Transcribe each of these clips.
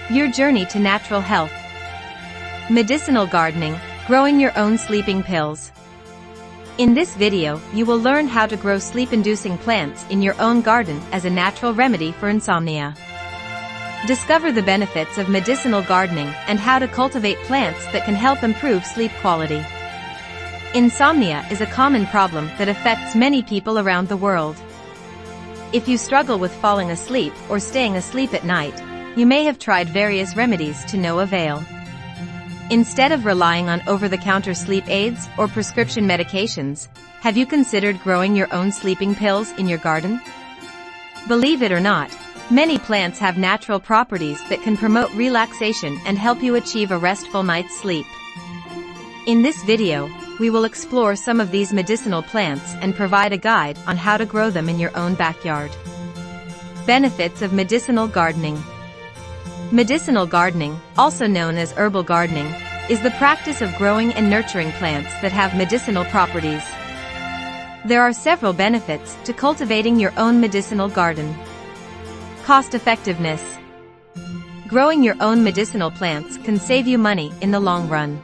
Your journey to natural health. Medicinal gardening, growing your own sleeping pills. In this video, you will learn how to grow sleep-inducing plants in your own garden as a natural remedy for insomnia. Discover the benefits of medicinal gardening and how to cultivate plants that can help improve sleep quality. Insomnia is a common problem that affects many people around the world. If you struggle with falling asleep or staying asleep at night, you may have tried various remedies to no avail. Instead of relying on over-the-counter sleep aids or prescription medications, have you considered growing your own sleeping pills in your garden? Believe it or not, many plants have natural properties that can promote relaxation and help you achieve a restful night's sleep. In this video, we will explore some of these medicinal plants and provide a guide on how to grow them in your own backyard. Benefits of medicinal gardening. Medicinal gardening, also known as herbal gardening, is the practice of growing and nurturing plants that have medicinal properties. There are several benefits to cultivating your own medicinal garden. Cost-effectiveness. Growing your own medicinal plants can save you money in the long run.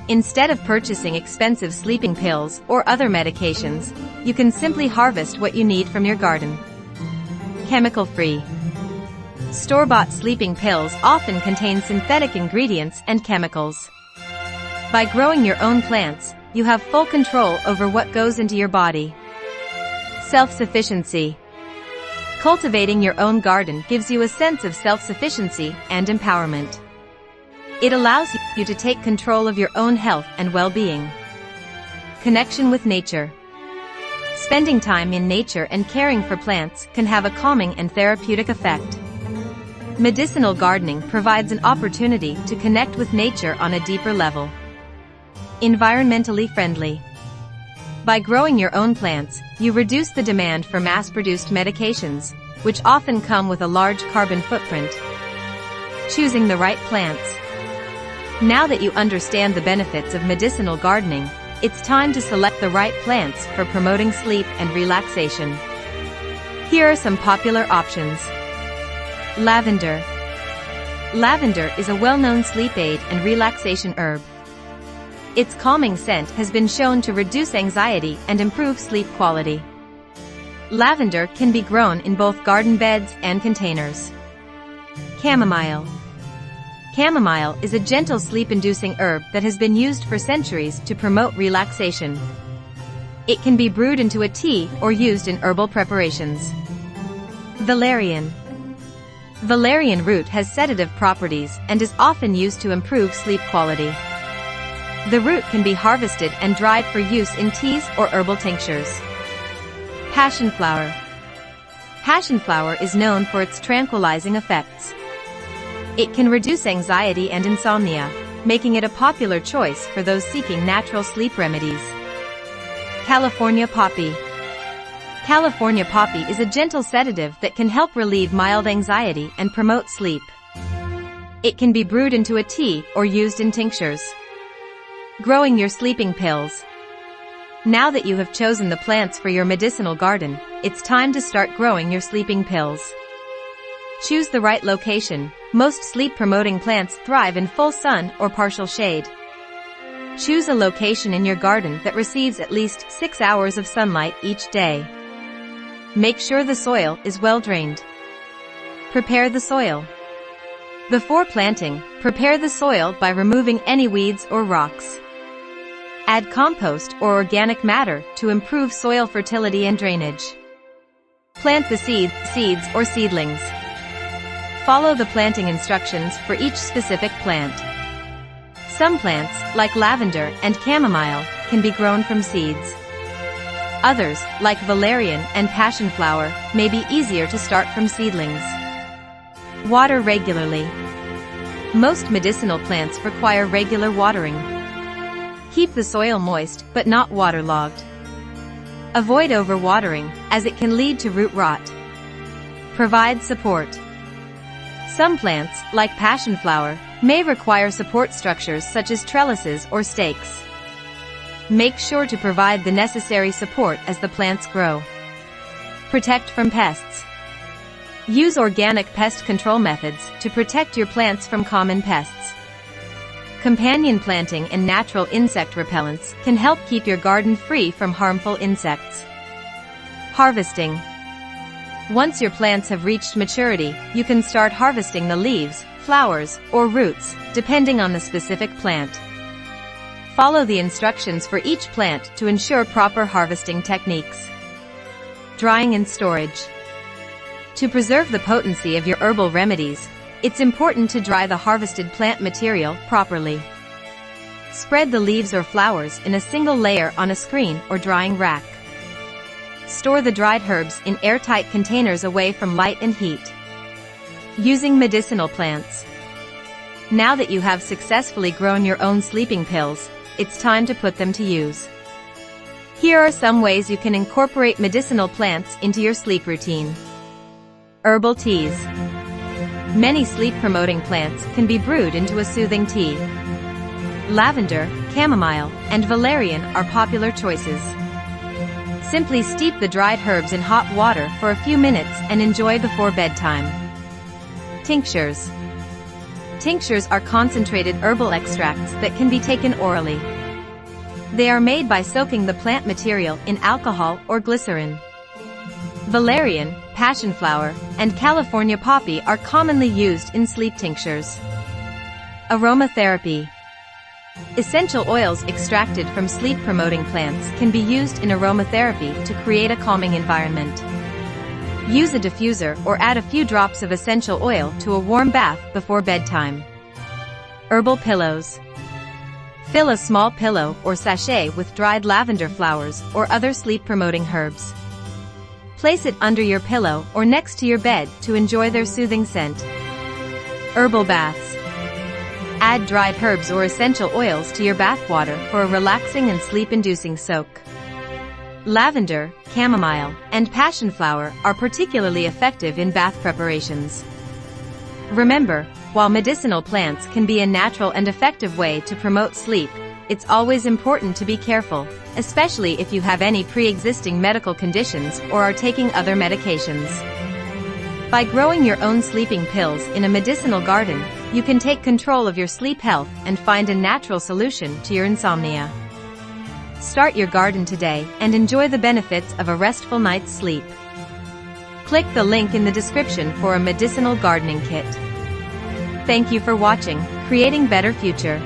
Instead of purchasing expensive sleeping pills or other medications, you can simply harvest what you need from your garden. Chemical-free. Store-bought sleeping pills often contain synthetic ingredients and chemicals. By growing your own plants, you have full control over what goes into your body. Self-sufficiency. Cultivating your own garden gives you a sense of self-sufficiency and empowerment. It allows you to take control of your own health and well-being. Connection with nature. Spending time in nature and caring for plants can have a calming and therapeutic effect. Medicinal gardening provides an opportunity to connect with nature on a deeper level. Environmentally friendly. By growing your own plants, you reduce the demand for mass-produced medications, which often come with a large carbon footprint. Choosing the right plants. Now that you understand the benefits of medicinal gardening, it's time to select the right plants for promoting sleep and relaxation. Here are some popular options. Lavender. Lavender is a well-known sleep aid and relaxation herb. Its calming scent has been shown to reduce anxiety and improve sleep quality. Lavender can be grown in both garden beds and containers. Chamomile. Chamomile is a gentle sleep-inducing herb that has been used for centuries to promote relaxation. It can be brewed into a tea or used in herbal preparations. Valerian. Valerian root has sedative properties and is often used to improve sleep quality. The root can be harvested and dried for use in teas or herbal tinctures. Passion flower. Passion flower is known for its tranquilizing effects. It can reduce anxiety and insomnia, making it a popular choice for those seeking natural sleep remedies. California poppy. California poppy is a gentle sedative that can help relieve mild anxiety and promote sleep. It can be brewed into a tea or used in tinctures. Growing your sleeping pills. Now that you have chosen the plants for your medicinal garden, it's time to start growing your sleeping pills. Choose the right location. Most sleep-promoting plants thrive in full sun or partial shade. Choose a location in your garden that receives at least 6 hours of sunlight each day. Make sure the soil is well drained. Prepare the soil. Before planting, prepare the soil by removing any weeds or rocks. Add compost or organic matter to improve soil fertility and drainage. Plant the seeds or seedlings. Follow the planting instructions for each specific plant. Some plants, like lavender and chamomile, can be grown from seeds. Others, like valerian and passion flower, may be easier to start from seedlings. Water regularly. Most medicinal plants require regular watering. Keep the soil moist but not waterlogged. Avoid overwatering, as it can lead to root rot. Provide support. Some plants, like passion flower, may require support structures such as trellises or stakes. Make sure to provide the necessary support as the plants grow. Protect from pests. Use organic pest control methods to protect your plants from common pests. Companion planting and natural insect repellents can help keep your garden free from harmful insects. Harvesting. Once your plants have reached maturity, you can start harvesting the leaves, flowers, or roots, depending on the specific plant. Follow the instructions for each plant to ensure proper harvesting techniques. Drying and storage. To preserve the potency of your herbal remedies, it's important to dry the harvested plant material properly. Spread the leaves or flowers in a single layer on a screen or drying rack. Store the dried herbs in airtight containers away from light and heat. Using medicinal plants. Now that you have successfully grown your own sleeping pills, it's time to put them to use. Here are some ways you can incorporate medicinal plants into your sleep routine. Herbal teas. Many sleep-promoting plants can be brewed into a soothing tea. Lavender, chamomile, and valerian are popular choices. Simply steep the dried herbs in hot water for a few minutes and enjoy before bedtime. Tinctures. Tinctures are concentrated herbal extracts that can be taken orally. They are made by soaking the plant material in alcohol or glycerin. Valerian, passionflower, and California poppy are commonly used in sleep tinctures. Aromatherapy. Essential oils extracted from sleep-promoting plants can be used in aromatherapy to create a calming environment. Use a diffuser or add a few drops of essential oil to a warm bath before bedtime. Herbal pillows. Fill a small pillow or sachet with dried lavender flowers or other sleep-promoting herbs. Place it under your pillow or next to your bed to enjoy their soothing scent. Herbal baths. Add dried herbs or essential oils to your bath water for a relaxing and sleep-inducing soak. Lavender, chamomile, and passionflower are particularly effective in bath preparations. Remember, while medicinal plants can be a natural and effective way to promote sleep, it's always important to be careful, especially if you have any pre-existing medical conditions or are taking other medications. By growing your own sleeping pills in a medicinal garden, you can take control of your sleep health and find a natural solution to your insomnia. Start your garden today and enjoy the benefits of a restful night's sleep. Click the link in the description for a medicinal gardening kit. Thank you for watching, Creating Better Future.